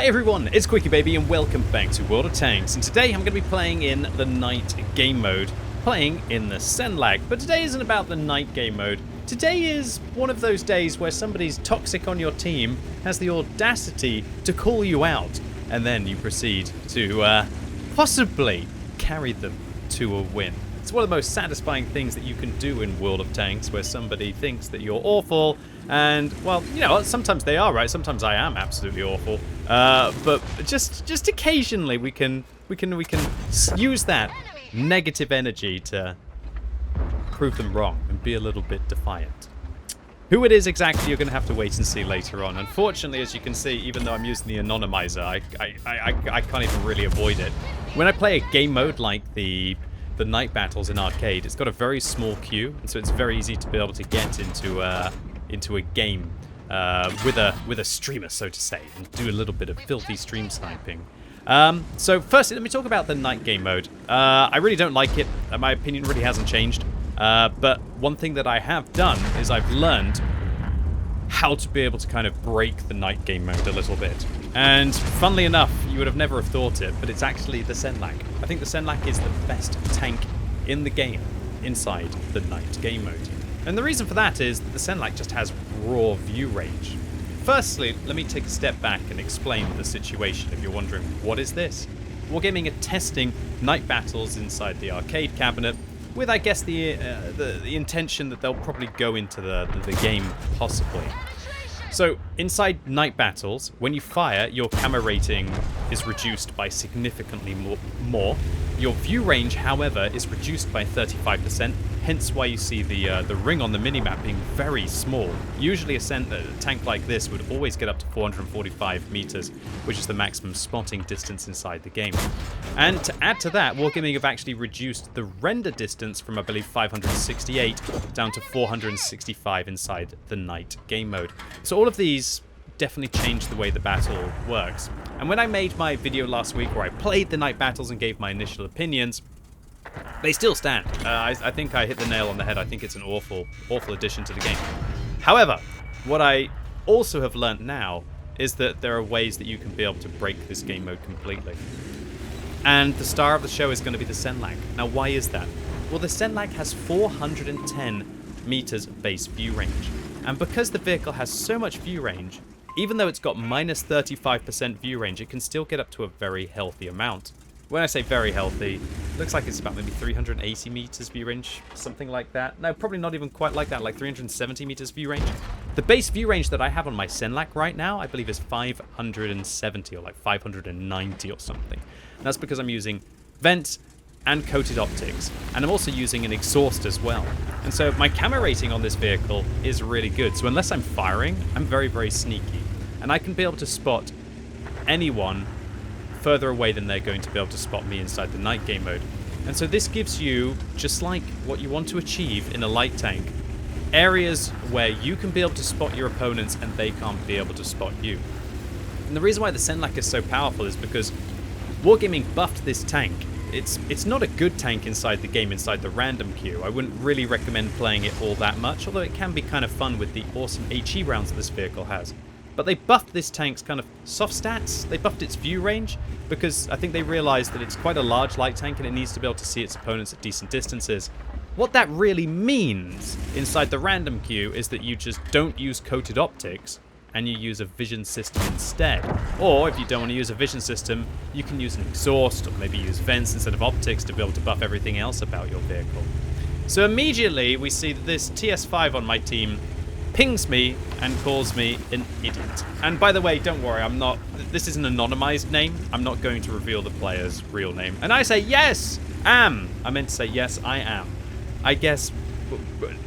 Hi everyone, it's QuickyBaby and welcome back to World of Tanks, and today I'm going to be playing in the night game mode, playing in the Senlac. But today isn't about the night game mode. Today is one of those days where somebody's toxic on your team has the audacity to call you out, and then you proceed to possibly carry them to a win. It's one of the most satisfying things that you can do in World of Tanks, where somebody thinks that you're awful, and, well, you know, sometimes they are right, sometimes I am absolutely awful, but just occasionally we can use that negative energy to prove them wrong and be a little bit defiant. Who it is exactly, you're going to have to wait and see later on. Unfortunately, as you can see, even though I'm using the anonymizer, I can't even really avoid it. When I play a game mode like the night battles in arcade, it's got a very small queue, and so it's very easy to be able to get into a game with a streamer, so to say, and do a little bit of filthy stream sniping. So firstly, let me talk about the night game mode. I really don't like it. My opinion really hasn't changed. But one thing that I have done is I've learned how to be able to kind of break the night game mode a little bit. And funnily enough, you would have never have thought it, but it's actually the Senlac. I think the Senlac is the best tank in the game inside the night game mode. And the reason for that is that the Senlac just has raw view range. Firstly, let me take a step back and explain the situation if you're wondering, what is this? Wargaming are testing night battles inside the arcade cabinet with, I guess, the intention that they'll probably go into the game, possibly. So, inside night battles, when you fire, your camera rating is reduced by significantly more. Your view range, however, is reduced by 35%, hence why you see the ring on the minimap being very small. Usually a tank like this would always get up to 445 meters, which is the maximum spotting distance inside the game. And to add to that, Wargaming have actually reduced the render distance from, I believe, 568 down to 465 inside the night game mode. So all of these definitely changed the way the battle works. And when I made my video last week where I played the night battles and gave my initial opinions, they still stand. I think I hit the nail on the head. I think it's an awful addition to the game. However, what I also have learnt now is that there are ways that you can be able to break this game mode completely. And the star of the show is going to be the Senlac. Now, why is that? Well, the Senlac has 410 meters base view range. And because the vehicle has so much view range, even though it's got minus 35% view range, it can still get up to a very healthy amount. When I say very healthy, it looks like it's about maybe 380 meters view range, something like that. No, probably not even quite like that, like 370 meters view range. The base view range that I have on my Senlac right now, I believe is 570 or like 590 or something. And that's because I'm using vents and coated optics, and I'm also using an exhaust as well. And so my camera rating on this vehicle is really good. So unless I'm firing, I'm very, very sneaky. And I can be able to spot anyone further away than they're going to be able to spot me inside the night game mode. And so this gives you, just like what you want to achieve in a light tank, areas where you can be able to spot your opponents and they can't be able to spot you. And the reason why the Senlac is so powerful is because Wargaming buffed this tank. It's not a good tank inside the game, inside the random queue. I wouldn't really recommend playing it all that much, although it can be kind of fun with the awesome HE rounds this vehicle has. But they buffed this tank's kind of soft stats. They buffed its view range because I think they realized that it's quite a large light tank and it needs to be able to see its opponents at decent distances. What that really means inside the random queue is that you just don't use coated optics and you use a vision system instead. Or if you don't want to use a vision system, you can use an exhaust or maybe use vents instead of optics to be able to buff everything else about your vehicle. So immediately we see that this TS5 on my team pings me and calls me an idiot. And by the way, don't worry, this is an anonymized name. I'm not going to reveal the player's real name. And I say, yes, am. I meant to say, yes, I am. I guess,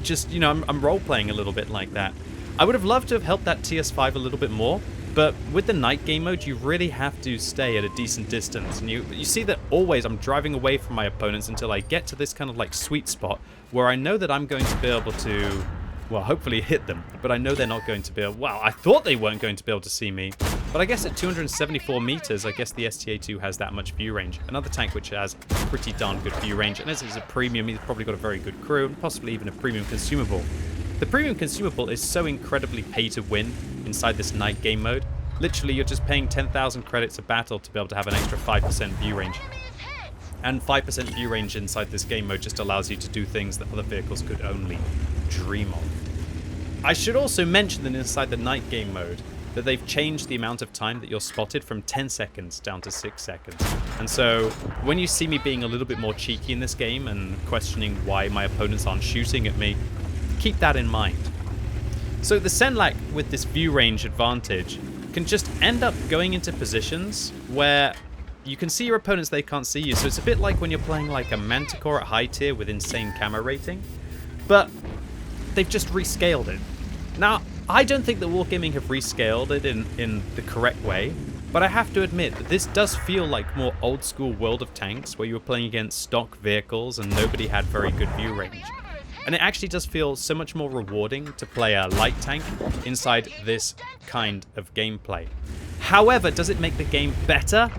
just, you know, I'm role-playing a little bit like that. I would have loved to have helped that TS5 a little bit more, but with the night game mode, you really have to stay at a decent distance. And you see that always I'm driving away from my opponents until I get to this kind of like sweet spot where I know that I'm going to be able to, well, hopefully hit them, but I know they're not going to be able, well, I thought they weren't going to be able to see me, but I guess at 274 meters, I guess the STA2 has that much view range. Another tank which has pretty darn good view range, and as it's a premium, he's probably got a very good crew, and possibly even a premium consumable. The premium consumable is so incredibly pay to win inside this night game mode Literally, you're just paying 10,000 credits a battle to be able to have an extra 5% view range. And 5% view range inside this game mode just allows you to do things that other vehicles could only dream of. I should also mention that inside the night game mode, that they've changed the amount of time that you're spotted from 10 seconds down to 6 seconds. And so when you see me being a little bit more cheeky in this game and questioning why my opponents aren't shooting at me, keep that in mind. So the Senlac with this view range advantage can just end up going into positions where you can see your opponents, they can't see you. So it's a bit like when you're playing like a Manticore at high tier with insane camera rating, but they've just rescaled it. Now, I don't think that Wargaming have rescaled it in the correct way, but I have to admit that this does feel like more old school World of Tanks, where you were playing against stock vehicles and nobody had very good view range. And it actually does feel so much more rewarding to play a light tank inside this kind of gameplay. However, does it make the game better?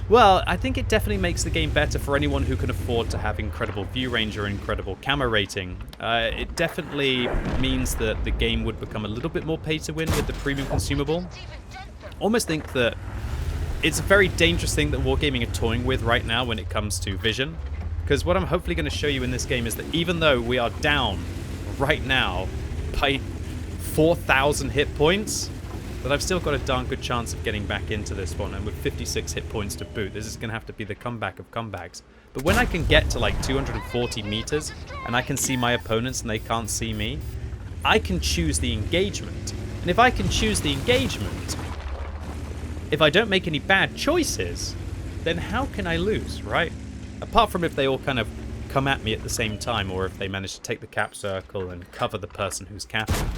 Well, I think it definitely makes the game better for anyone who can afford to have incredible view range or incredible camera rating. It definitely means that the game would become a little bit more pay to win with the premium consumable. Almost think that it's a very dangerous thing that Wargaming are toying with right now when it comes to vision. Because what I'm hopefully going to show you in this game is that even though we are down right now by 4,000 hit points, that I've still got a darn good chance of getting back into this one, and with 56 hit points to boot, this is going to have to be the comeback of comebacks. But when I can get to like 240 meters, and I can see my opponents and they can't see me, I can choose the engagement. And if I can choose the engagement, if I don't make any bad choices, then how can I lose, right? Apart from if they all kind of come at me at the same time, or if they manage to take the cap circle and cover the person who's capping.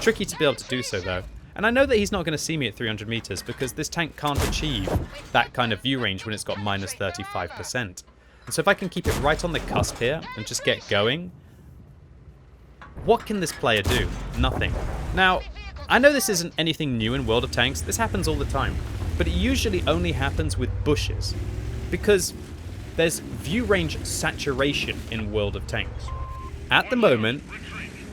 Tricky to be able to do so though. And I know that he's not going to see me at 300 meters because this tank can't achieve that kind of view range when it's got minus 35%. And so if I can keep it right on the cusp here and just get going, what can this player do? Nothing. Now, I know this isn't anything new in World of Tanks. This happens all the time. But it usually only happens with bushes. Because there's view range saturation in World of Tanks. At the moment,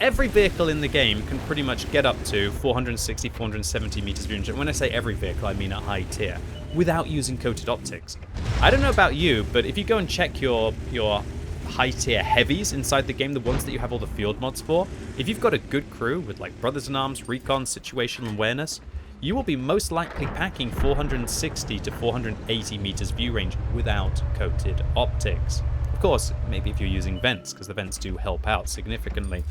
every vehicle in the game can pretty much get up to 460, 470 meters view range. And when I say every vehicle, I mean a high tier, without using coated optics. I don't know about you, but if you go and check your high tier heavies inside the game, the ones that you have all the field mods for, if you've got a good crew with like Brothers in Arms, Recon, Situational Awareness, you will be most likely packing 460 to 480 meters view range without coated optics. Of course, maybe if you're using vents, because the vents do help out significantly.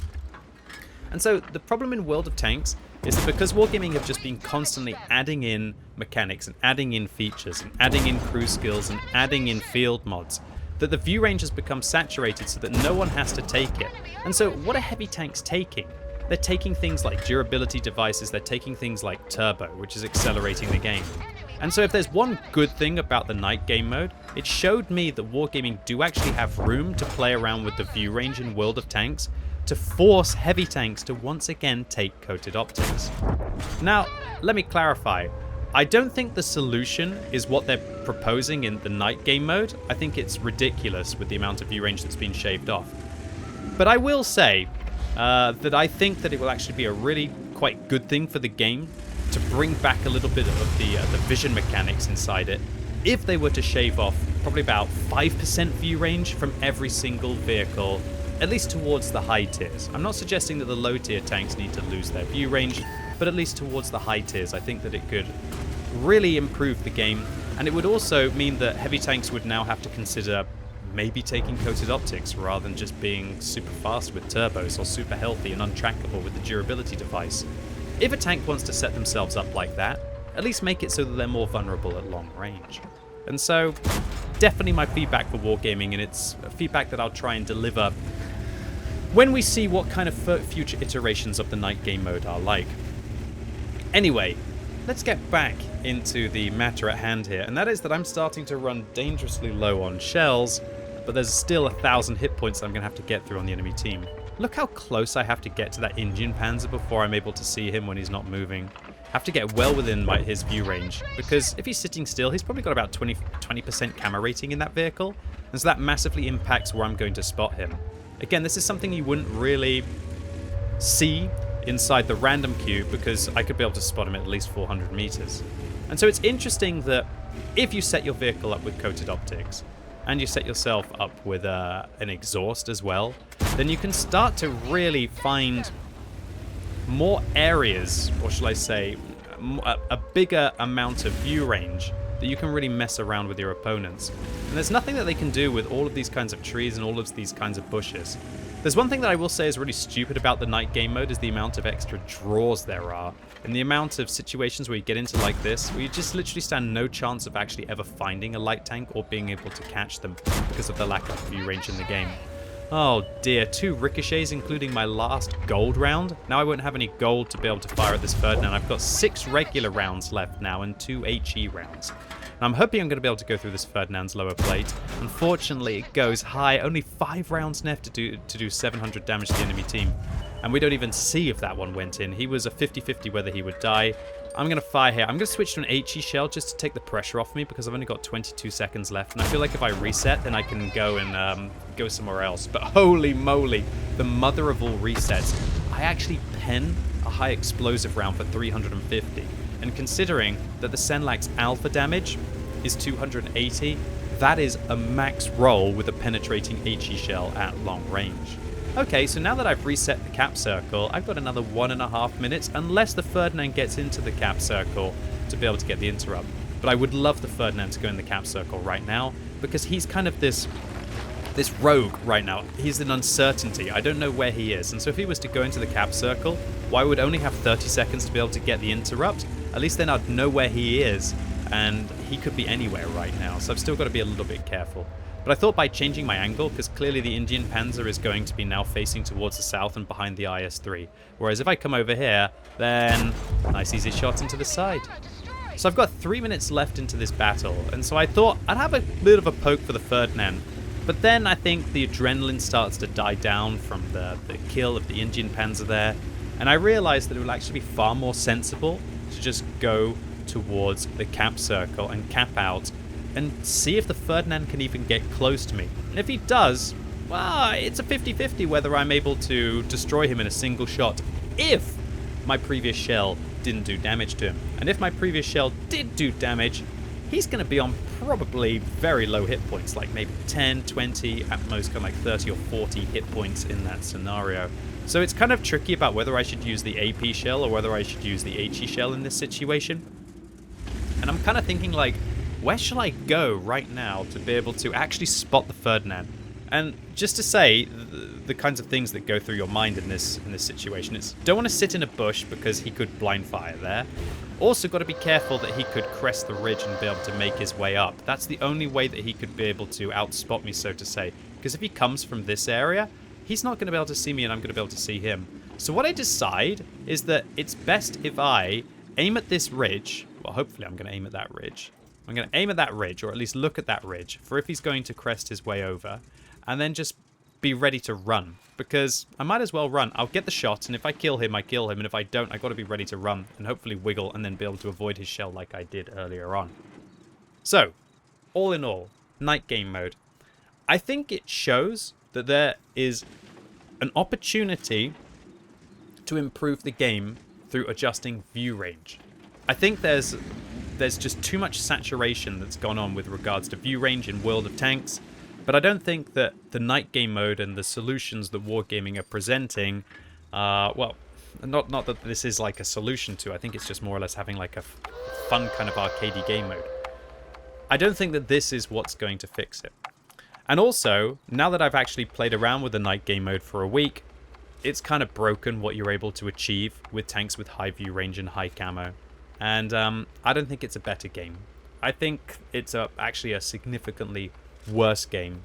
And so the problem in World of Tanks is that because Wargaming have just been constantly adding in mechanics and adding in features and adding in crew skills and adding in field mods, that the view range has become saturated so that no one has to take it. And so what are heavy tanks taking? They're taking things like durability devices, they're taking things like turbo, which is accelerating the game. And so if there's one good thing about the night game mode, it showed me that Wargaming do actually have room to play around with the view range in World of Tanks to force heavy tanks to once again take coated optics. Now, let me clarify. I don't think the solution is what they're proposing in the night game mode. I think it's ridiculous with the amount of view range that's been shaved off. But I will say that I think that it will actually be a really quite good thing for the game to bring back a little bit of the vision mechanics inside it, if they were to shave off probably about 5% view range from every single vehicle, at least towards the high tiers. I'm not suggesting that the low tier tanks need to lose their view range, but at least towards the high tiers, I think that it could really improve the game. And it would also mean that heavy tanks would now have to consider maybe taking coated optics rather than just being super fast with turbos or super healthy and untrackable with the durability device. If a tank wants to set themselves up like that, at least make it so that they're more vulnerable at long range. And so, definitely my feedback for Wargaming, and it's feedback that I'll try and deliver when we see what kind of future iterations of the night game mode are like. Anyway, let's get back into the matter at hand here, and that is that I'm starting to run dangerously low on shells, but there's still 1,000 hit points that I'm going to have to get through on the enemy team. Look how close I have to get to that Indian Panzer before I'm able to see him when he's not moving. I have to get well within his view range, because if he's sitting still, he's probably got about 20% camera rating in that vehicle, and so that massively impacts where I'm going to spot him. Again, this is something you wouldn't really see inside the random queue because I could be able to spot him at least 400 meters. And so it's interesting that if you set your vehicle up with coated optics, and you set yourself up with an exhaust as well, then you can start to really find more areas, or shall I say, a bigger amount of view range that you can really mess around with your opponents. And there's nothing that they can do with all of these kinds of trees and all of these kinds of bushes. There's one thing that I will say is really stupid about the night game mode is the amount of extra draws there are, and the amount of situations where you get into like this, where you just literally stand no chance of actually ever finding a light tank or being able to catch them because of the lack of view range in the game. Oh dear, 2 ricochets including my last gold round. Now I won't have any gold to be able to fire at this Ferdinand. I've got 6 regular rounds left now and 2 HE rounds. And I'm hoping I'm going to be able to go through this Ferdinand's lower plate. Unfortunately, it goes high. Only 5 rounds left to do 700 damage to the enemy team. And we don't even see if that one went in. He was a 50-50 whether he would die. I'm going to fire here. I'm going to switch to an HE shell just to take the pressure off me because I've only got 22 seconds left. And I feel like if I reset, then I can go and go somewhere else. But holy moly, the mother of all resets. I actually pen a high explosive round for 350. And considering that the Senlac's alpha damage is 280, that is a max roll with a penetrating HE shell at long range. Okay, so now that I've reset the cap circle, I've got another 1.5 minutes, unless the Ferdinand gets into the cap circle to be able to get the interrupt. But I would love the Ferdinand to go in the cap circle right now, because he's kind of this rogue right now. He's an uncertainty. I don't know where he is. And so if he was to go into the cap circle, well, I would only have 30 seconds to be able to get the interrupt. At least then I'd know where he is, and he could be anywhere right now. So I've still got to be a little bit careful. But I thought by changing my angle, because clearly the Indian Panzer is going to be now facing towards the south and behind the IS-3. Whereas if I come over here, then nice easy shot into the side. So I've got 3 minutes left into this battle, and so I thought I'd have a bit of a poke for the Ferdinand. But then I think the adrenaline starts to die down from the kill of the Indian Panzer there, and I realized that it would actually be far more sensible to just go towards the cap circle and cap out and see if the Ferdinand can even get close to me. And if he does, well, it's a 50-50 whether I'm able to destroy him in a single shot if my previous shell didn't do damage to him. And if my previous shell did do damage, he's going to be on probably very low hit points, like maybe 10, 20, at most kind of like 30 or 40 hit points in that scenario. So it's kind of tricky about whether I should use the AP shell or whether I should use the HE shell in this situation. And I'm kind of thinking like, where shall I go right now to be able to actually spot the Ferdinand? And just to say, the kinds of things that go through your mind in this situation, it's don't want to sit in a bush because he could blind fire there. Also got to be careful that he could crest the ridge and be able to make his way up. That's the only way that he could be able to outspot me, so to say. Because if he comes from this area, he's not going to be able to see me and I'm going to be able to see him. So what I decide is that it's best if I aim at this ridge. Well, hopefully I'm going to aim at that ridge. I'm going to aim at that ridge, or at least look at that ridge, for if he's going to crest his way over, and then just be ready to run, because I might as well run. I'll get the shot, and if I kill him, I kill him, and if I don't, I've got to be ready to run, and hopefully wiggle, and then be able to avoid his shell like I did earlier on. So, all in all, night game mode. I think it shows that there is an opportunity to improve the game through adjusting view range. I think there's just too much saturation that's gone on with regards to view range in World of Tanks, but I don't think that the night game mode and the solutions that Wargaming are presenting, well, not that this is like a solution to, I think it's just more or less having like a fun kind of arcadey game mode. I don't think that this is what's going to fix it. And also, now that I've actually played around with the night game mode for a week, it's kind of broken what you're able to achieve with tanks with high view range and high camo. And I don't think it's a better game. I think it's actually a significantly worse game.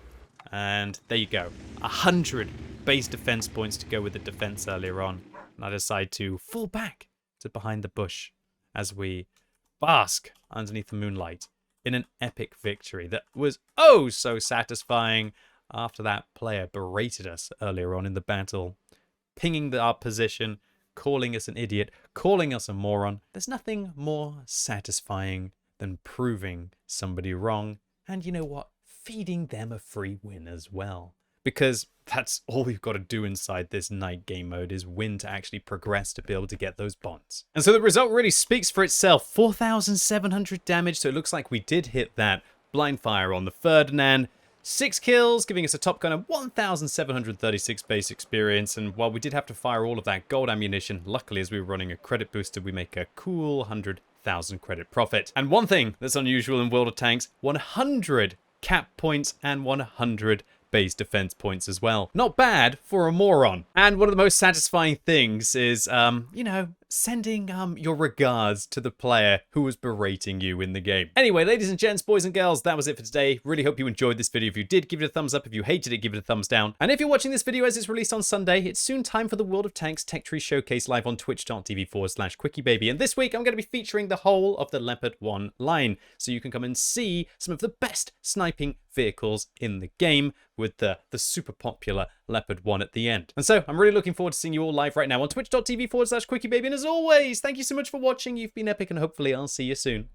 And there you go. 100 base defense points to go with the defense earlier on. And I decide to fall back to behind the bush as we bask underneath the moonlight in an epic victory that was oh so satisfying after that player berated us earlier on in the battle, pinging our position, calling us an idiot, calling us a moron. There's nothing more satisfying than proving somebody wrong, and you know what? Feeding them a free win as well. because that's all we've got to do inside this night game mode is win to actually progress to be able to get those bonds. And so the result really speaks for itself. 4,700 damage, so it looks like we did hit that blind fire on the Ferdinand. 6 kills, giving us a top gun of 1,736 base experience, and while we did have to fire all of that gold ammunition, luckily as we were running a credit booster, we make a cool 100,000 credit profit. And one thing that's unusual in World of Tanks, 100 cap points and 100 base defense points as well. Not bad for a moron. And one of the most satisfying things is, you know, sending your regards to the player who was berating you in the game. Anyway, ladies and gents, boys and girls, that was it for today. Really hope you enjoyed this video. If you did, give it a thumbs up. If you hated it, give it a thumbs down. And if you're watching this video as it's released on Sunday, it's soon time for the World of Tanks Tech Tree Showcase live on twitch.tv/QuickyBaby. And this week, I'm going to be featuring the whole of the Leopard 1 line, so you can come and see some of the best sniping vehicles in the game with the super popular Leopard 1 at the end. And so I'm really looking forward to seeing you all live right now on twitch.tv/QuickyBaby. And as always, thank you so much for watching. You've been epic, and hopefully I'll see you soon.